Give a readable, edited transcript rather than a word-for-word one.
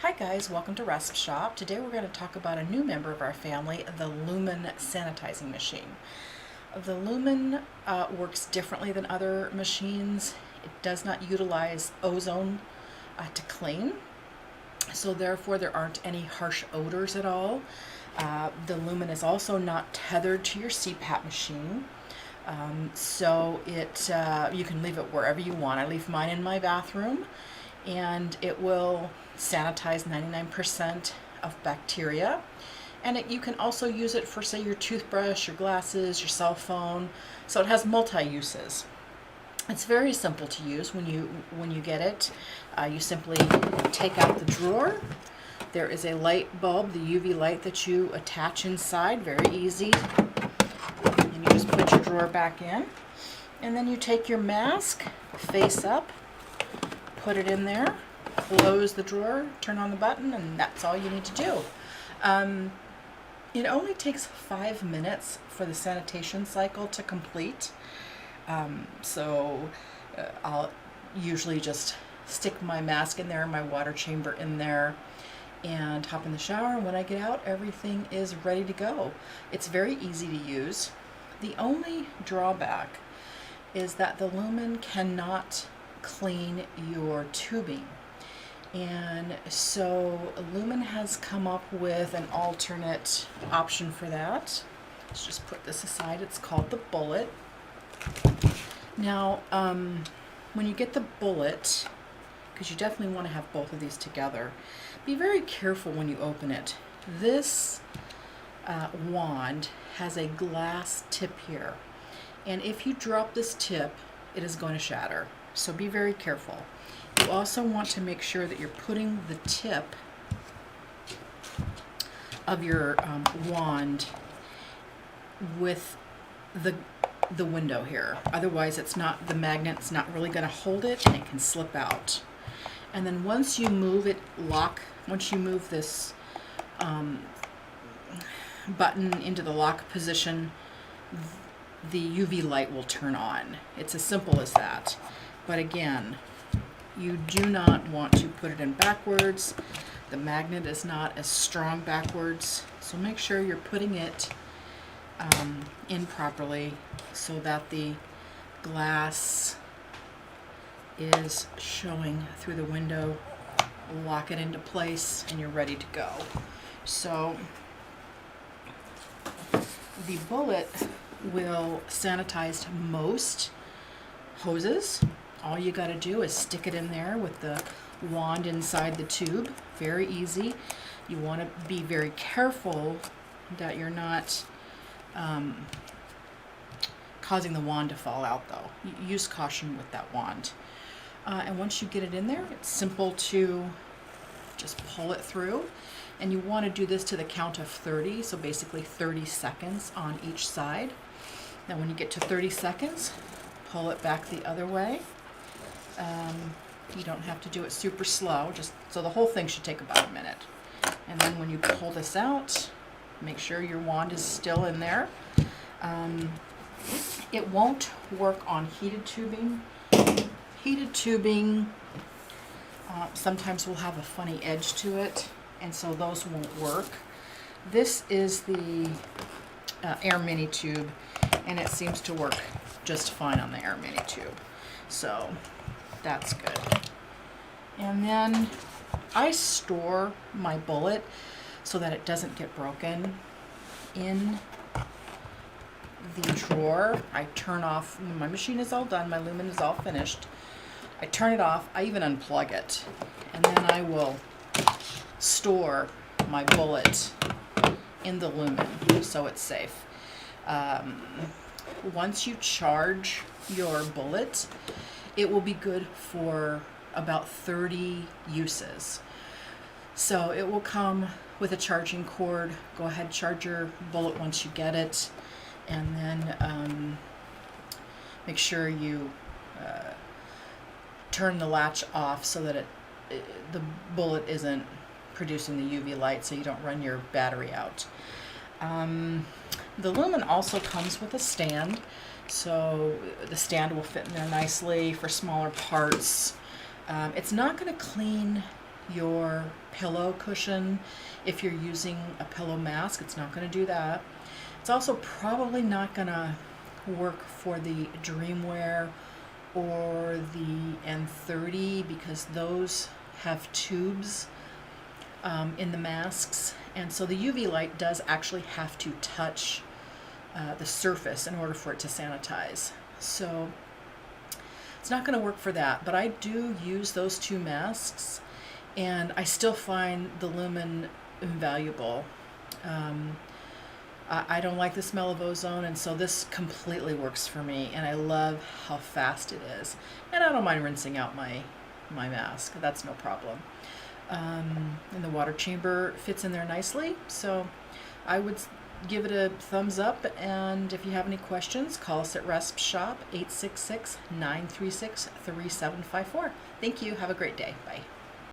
Hi guys, welcome to Respshop. Today we're going to talk about a new member of our family, the Lumen sanitizing machine. The Lumen works differently than other machines. It does not utilize ozone to clean, so therefore there aren't any harsh odors at all. The Lumen is also not tethered to your Cpap machine. So you can leave it wherever you want. I leave mine in my bathroom, and it will sanitize 99% of bacteria. And you can also use it for, say, your toothbrush, your glasses, your cell phone. So it has multi-uses. It's very simple to use when you get it. You simply take out the drawer. There is a light bulb, the UV light, that you attach inside. Very easy. And you just put your drawer back in. And then you take your mask face up, put it in there, close the drawer, turn on the button, and that's all you need to do. It only takes 5 minutes for the sanitation cycle to complete. I'll usually just stick my mask in there, my water chamber in there, and hop in the shower. And when I get out, everything is ready to go. It's very easy to use. The only drawback is that the Lumen cannot clean your tubing. And so Lumen has come up with an alternate option for that. Let's just put this aside. It's called the Bullet. Now, when you get the Bullet, because you definitely want to have both of these together, be very careful when you open it. This wand has a glass tip here, and if you drop this tip, it is going to shatter. So be very careful. You also want to make sure that you're putting the tip of your wand with the window here. Otherwise, the magnet's not really going to hold it, and it can slip out. And then once you move this button into the lock position, the UV light will turn on. It's as simple as that. But again, you do not want to put it in backwards. The magnet is not as strong backwards, so make sure you're putting it in properly so that the glass is showing through the window. Lock it into place and you're ready to go. So the Bullet will sanitize most hoses. All you got to do is stick it in there with the wand inside the tube. Very easy. You want to be very careful that you're not causing the wand to fall out, though. Use caution with that wand. And once you get it in there, it's simple to just pull it through. And you want to do this to the count of 30, so basically 30 seconds on each side. Now when you get to 30 seconds, pull it back the other way. You don't have to do it super slow, so the whole thing should take about a minute. And then when you pull this out, make sure your wand is still in there. It won't work on heated tubing. Heated tubing sometimes will have a funny edge to it, and so those won't work. This is the Air Mini tube, and it seems to work just fine on the Air Mini tube. So that's good. And then I store my Bullet so that it doesn't get broken in the drawer. I turn off, when my machine is all done, my Lumen is all finished, I turn it off, I even unplug it, and then I will store my Bullet in the Lumen so it's safe. Once you charge your Bullet, it will be good for about 30 uses. So it will come with a charging cord. Go ahead, charge your Bullet once you get it, and then make sure you turn the latch off so that the Bullet isn't producing the UV light, so you don't run your battery out. The Lumen also comes with a stand, so the stand will fit in there nicely for smaller parts. It's not going to clean your pillow cushion. If you're using a pillow mask, it's not going to do that. It's also probably not going to work for the Dreamwear or the N30 because those have tubes in the masks, and so the UV light does actually have to touch the surface in order for it to sanitize. So it's not going to work for that, but I do use those two masks, and I still find the Lumen invaluable. I don't like the smell of ozone, and so this completely works for me, and I love how fast it is. And I don't mind rinsing out my mask. That's no problem. And the water chamber fits in there nicely, so I would give it a thumbs up, and if you have any questions, call us at Respshop 866-936-3754. Thank you. Have a great day. Bye.